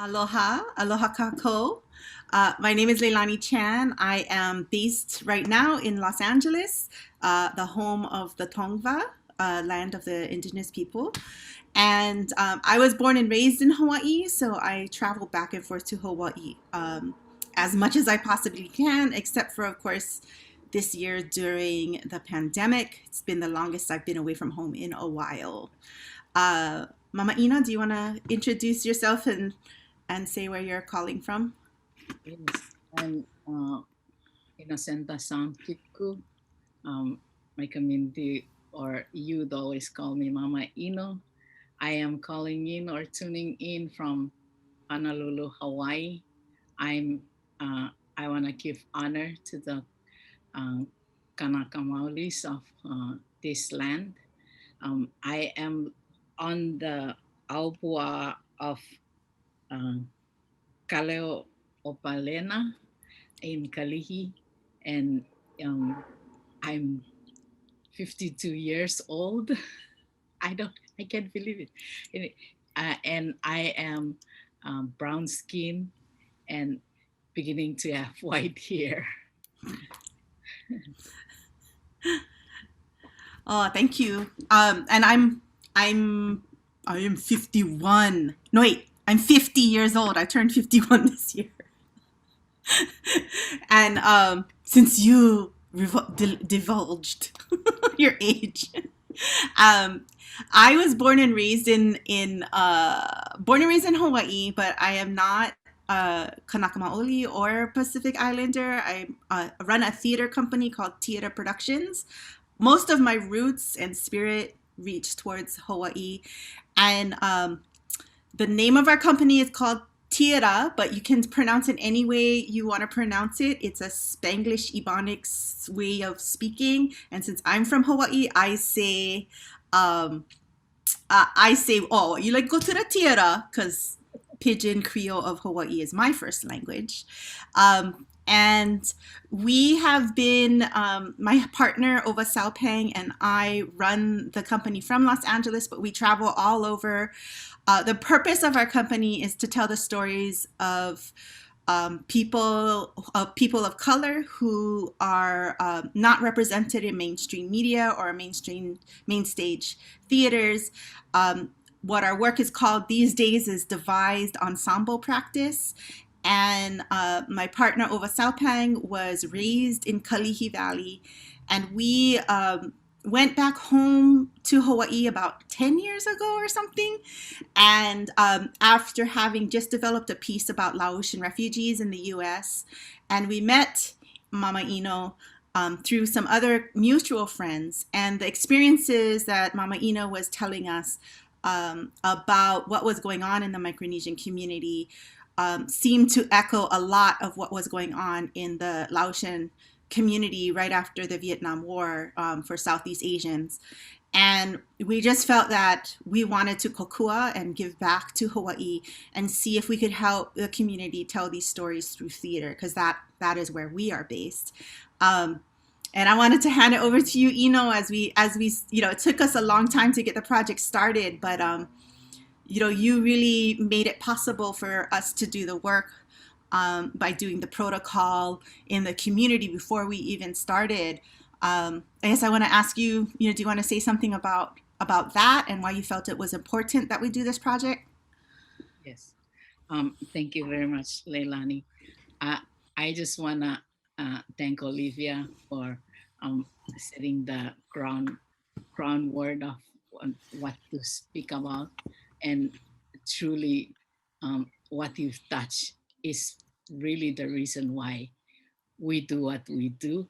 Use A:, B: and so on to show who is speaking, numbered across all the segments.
A: Aloha, aloha kako. My name is Leilani Chan. I am based right now in Los Angeles, the home of the Tongva, land of the indigenous people. And I was born and raised in Hawaii, so I travel back and forth to Hawaii as much as I possibly can, except for, of course, this year during the pandemic. It's been the longest I've been away from home in a while. Uh, Mama Ina, do you want to introduce yourself and say where you're calling from?
B: Yes, I'm Innocenta Sound Kikku. My community, or you'd always call me Mama Ino. I am calling in or tuning in from Honolulu, Hawaii. I'm I want to give honor to the uh, Kanaka Maoris of this land. I am on the Aupua of uh, Kaleo Opalena in Kalihi, and um, I'm 52 years old. I can't believe it. And I am brown skin and beginning to have white hair.
A: Oh, thank you. And I'm I am 51. No, wait, I'm 50 years old. I turned 51 this year. And since you divulged your age, um, I was born and raised in Hawaii, but I am not Kanaka Maoli or Pacific Islander. I run a theater company called TeAda Productions. Most of my roots and spirit reach towards Hawaii, and the name of our company is called TeAda, but you can pronounce it any way you want to pronounce it. It's a Spanglish Ebonics way of speaking, and since I'm from Hawaii, um, I say, oh, you like go to the theater because Pidgin Creole of Hawaii is my first language. And we have been, my partner, Ova Salpang, and I run the company from Los Angeles, but we travel all over. The purpose of our company is to tell the stories of people of color who are not represented in mainstream media or main stage theaters. What our work is called these days is devised ensemble practice. And my partner Ova Salpang was raised in Kalihi Valley, and we went back home to Hawaii about 10 years ago or something. And after having just developed a piece about Laotian refugees in the US, and we met Mama Ino through some other mutual friends, and the experiences that Mama Ino was telling us about what was going on in the Micronesian community seemed to echo a lot of what was going on in the Laotian community right after the Vietnam War for Southeast Asians. And we just felt that we wanted to kokua and give back to Hawaii and see if we could help the community tell these stories through theater, because that is where we are based. Um, and I wanted to hand it over to you, Ino, as we it took us a long time to get the project started, but you really made it possible for us to do the work by doing the protocol in the community before we even started. I guess I want to ask you, do you want to say something about that and why you felt it was important that we do this project?
B: Yes. Thank you very much, Leilani. Uh, I just want to thank Olivia for setting the groundwork of what to speak about. And truly, what you've touched is really the reason why we do what we do.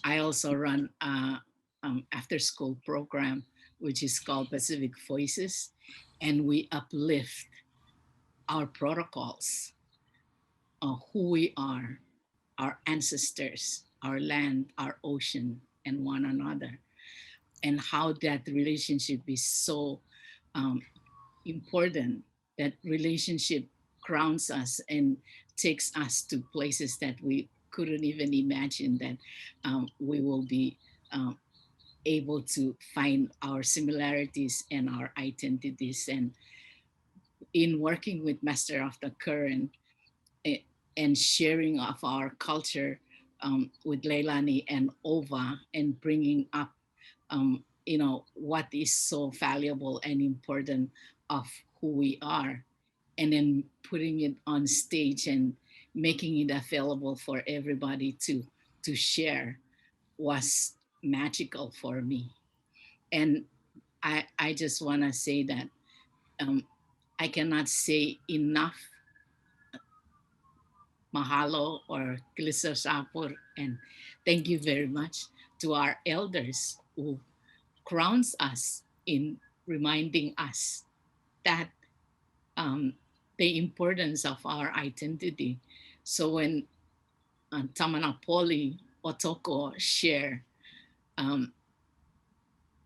B: I also run a after school program, which is called Pacific Voices, and we uplift our protocols, who we are, our ancestors, our land, our ocean, and one another, and how that relationship is so um, important. That relationship grounds us and takes us to places that we couldn't even imagine that we will be um, able to find our similarities and our identities. And in working with Master of the Current and sharing of our culture with Leilani and Ova, and bringing up, what is so valuable and important of who we are, and then putting it on stage and making it available for everybody to share was magical for me. And I just want to say that um, I cannot say enough mahalo or kilisosapur, and thank you very much to our elders who grounds us in reminding us that um, the importance of our identity. So when Tamanapoli Otoko share, um,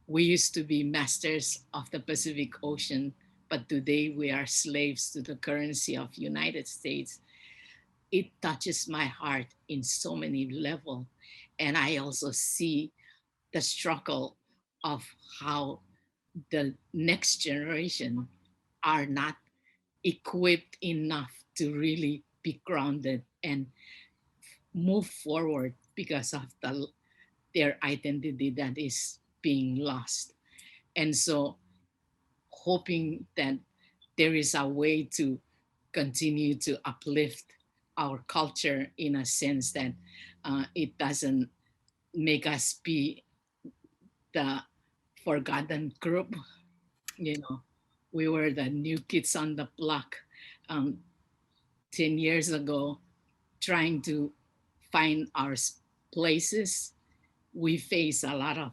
B: we used to be masters of the Pacific Ocean, but today we are slaves to the currency of United States. It touches my heart in so many levels. And I also see the struggle of how the next generation are not equipped enough to really be grounded and move forward because of their identity that is being lost. And so hoping that there is a way to continue to uplift our culture in a sense that it doesn't make us be the forgotten group. You know, we were the new kids on the block um, 10 years ago trying to find our places. We face a lot of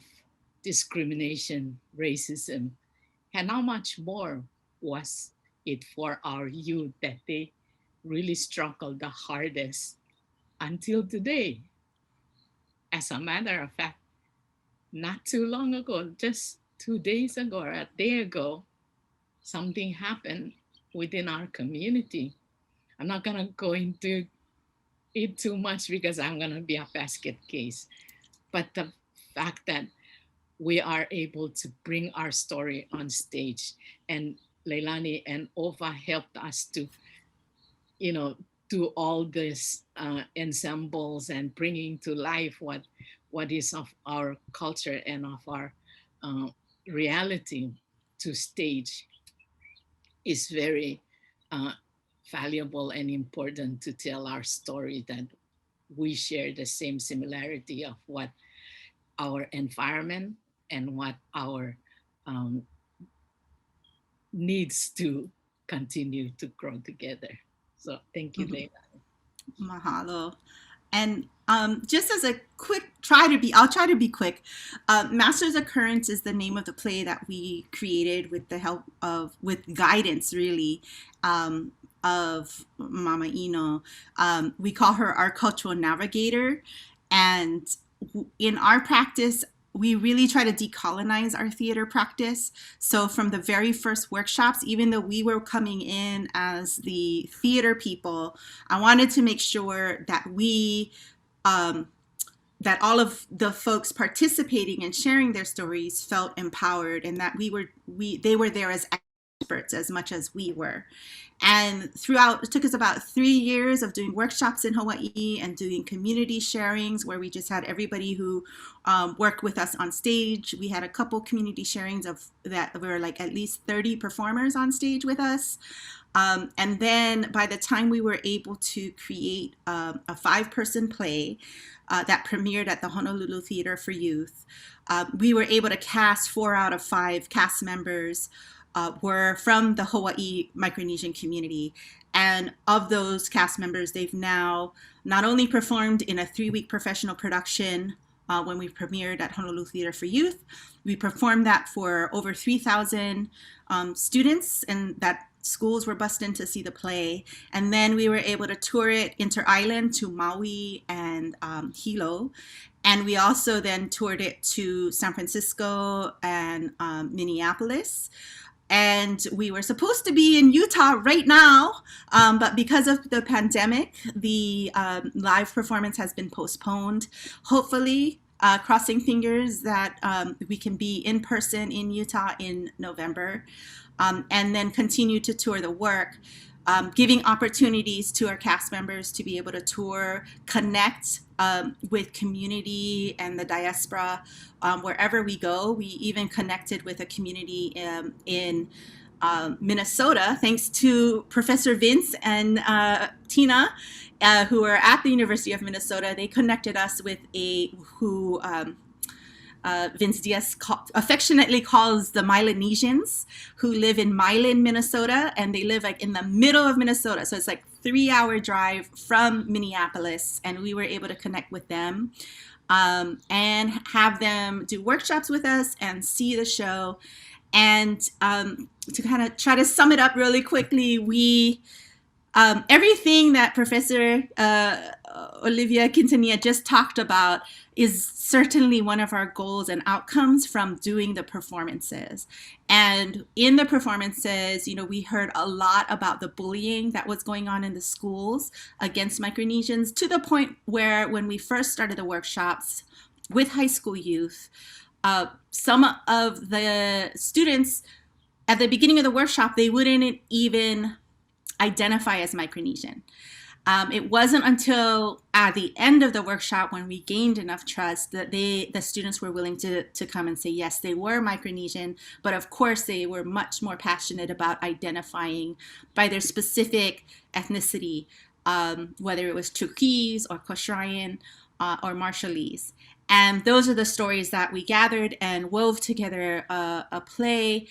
B: discrimination, racism, and how much more was it for our youth that they really struggled the hardest until today. As a matter of fact, not too long ago, just 2 days ago or a day ago, something happened within our community. I'm not going to go into it too much because I'm going to be a basket case. But the fact that we are able to bring our story on stage, and Leilani and Ova helped us to, do all these ensembles and bringing to life what is of our culture and of our uh, reality to stage is very uh, valuable and important to tell our story, that we share the same similarity of what our environment and what our um, needs to continue to grow together. So thank you,
A: Mhm.
B: Leila.
A: Mahalo. And just as a quick I'll try to be quick. Masters of Currents is the name of the play that we created with the help of, with guidance really, of Mama Ino. We call her our cultural navigator. And in our practice, we really try to decolonize our theater practice. So from the very first workshops, even though we were coming in as the theater people, I wanted to make sure that that all of the folks participating and sharing their stories felt empowered, and that they were there as experts as much as we were. And throughout, it took us about 3 years of doing workshops in Hawaii and doing community sharings where we just had everybody who worked with us on stage. We had a couple community sharings of that were like at least 30 performers on stage with us. And then by the time we were able to create a 5-person play that premiered at the Honolulu Theater for Youth, we were able to cast 4 out of 5 cast members were from the Hawaii Micronesian community. And of those cast members, they've now not only performed in a 3-week professional production when we premiered at Honolulu Theater for Youth, we performed that for over 3,000 students, and that schools were bussed in to see the play. And then we were able to tour it inter-island to Maui and Hilo. And we also then toured it to San Francisco and Minneapolis. And we were supposed to be in Utah right now, but because of the pandemic, the live performance has been postponed. Hopefully, crossing fingers that we can be in person in Utah in November. and then continue to tour the work, giving opportunities to our cast members to be able to tour, connect with community and the diaspora wherever we go. We even connected with a community in Minnesota, thanks to Professor Vince and Tina, who are at the University of Minnesota. They connected us with Vince Diaz affectionately calls the Melanesians, who live in Milan, Minnesota, and they live like in the middle of Minnesota. So it's like 3-hour drive from Minneapolis, and we were able to connect with them and have them do workshops with us and see the show. And to kind of try to sum it up really quickly, we everything that Professor Olivia Quintanilla just talked about is certainly one of our goals and outcomes from doing the performances. And in the performances, you know, we heard a lot about the bullying that was going on in the schools against Micronesians, to the point where when we first started the workshops with high school youth, some of the students at the beginning of the workshop, they wouldn't even identify as Micronesian. It wasn't until at the end of the workshop, when we gained enough trust, that the students were willing to come and say, yes, they were Micronesian, but of course they were much more passionate about identifying by their specific ethnicity, whether it was Chuukese or Kosraean or Marshallese. And those are the stories that we gathered and wove together a play.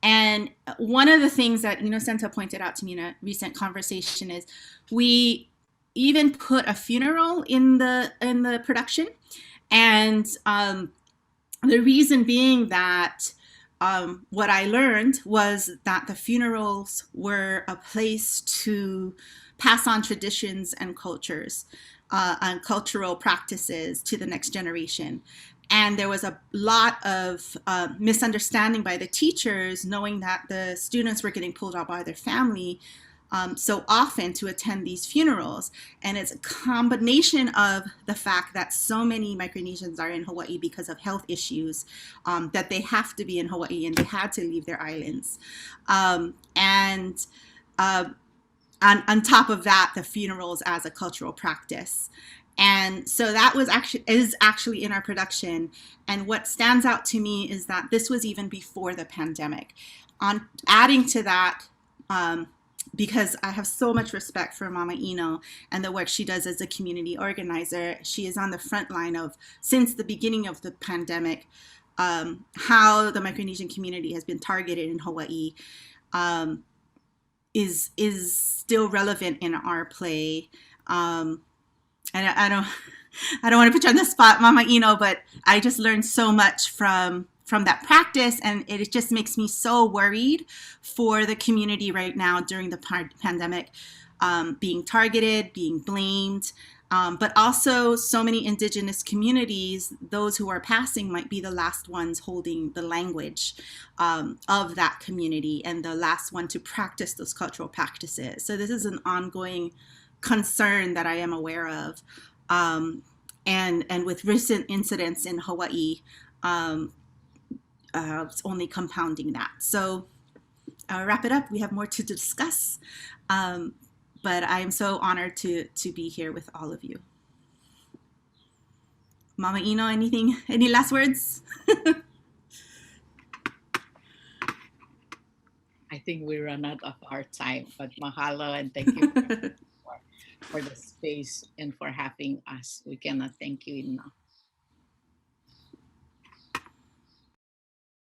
A: And one of the things that Innocenta pointed out to me in a recent conversation is we even put a funeral in the production. And the reason being that what I learned was that the funerals were a place to pass on traditions and cultures and cultural practices to the next generation. And there was a lot of misunderstanding by the teachers, knowing that the students were getting pulled out by their family so often to attend these funerals. And it's a combination of the fact that so many Micronesians are in Hawaii because of health issues, that they have to be in Hawaii and they had to leave their islands. And on top of that, the funerals as a cultural practice. And so that is actually in our production. And what stands out to me is that this was even before the pandemic. On adding to that, because I have so much respect for Mama Ino and the work she does as a community organizer. She is on the front line of, since the beginning of the pandemic, how the Micronesian community has been targeted in Hawaii is still relevant in our play. And I don't want to put you on the spot, Mama Ino, but I just learned so much from that practice, and it just makes me so worried for the community right now during the pandemic, being targeted, being blamed, but also so many indigenous communities, those who are passing might be the last ones holding the language of that community and the last one to practice those cultural practices. So this is an ongoing concern that I am aware of, and with recent incidents in Hawaii, it's only compounding that. So I'll wrap it up. We have more to discuss, but I am so honored to be here with all of you. Mama Ino, any last words?
B: I think we run out of our time, but mahalo and thank you for the space and for having us. We cannot thank you enough.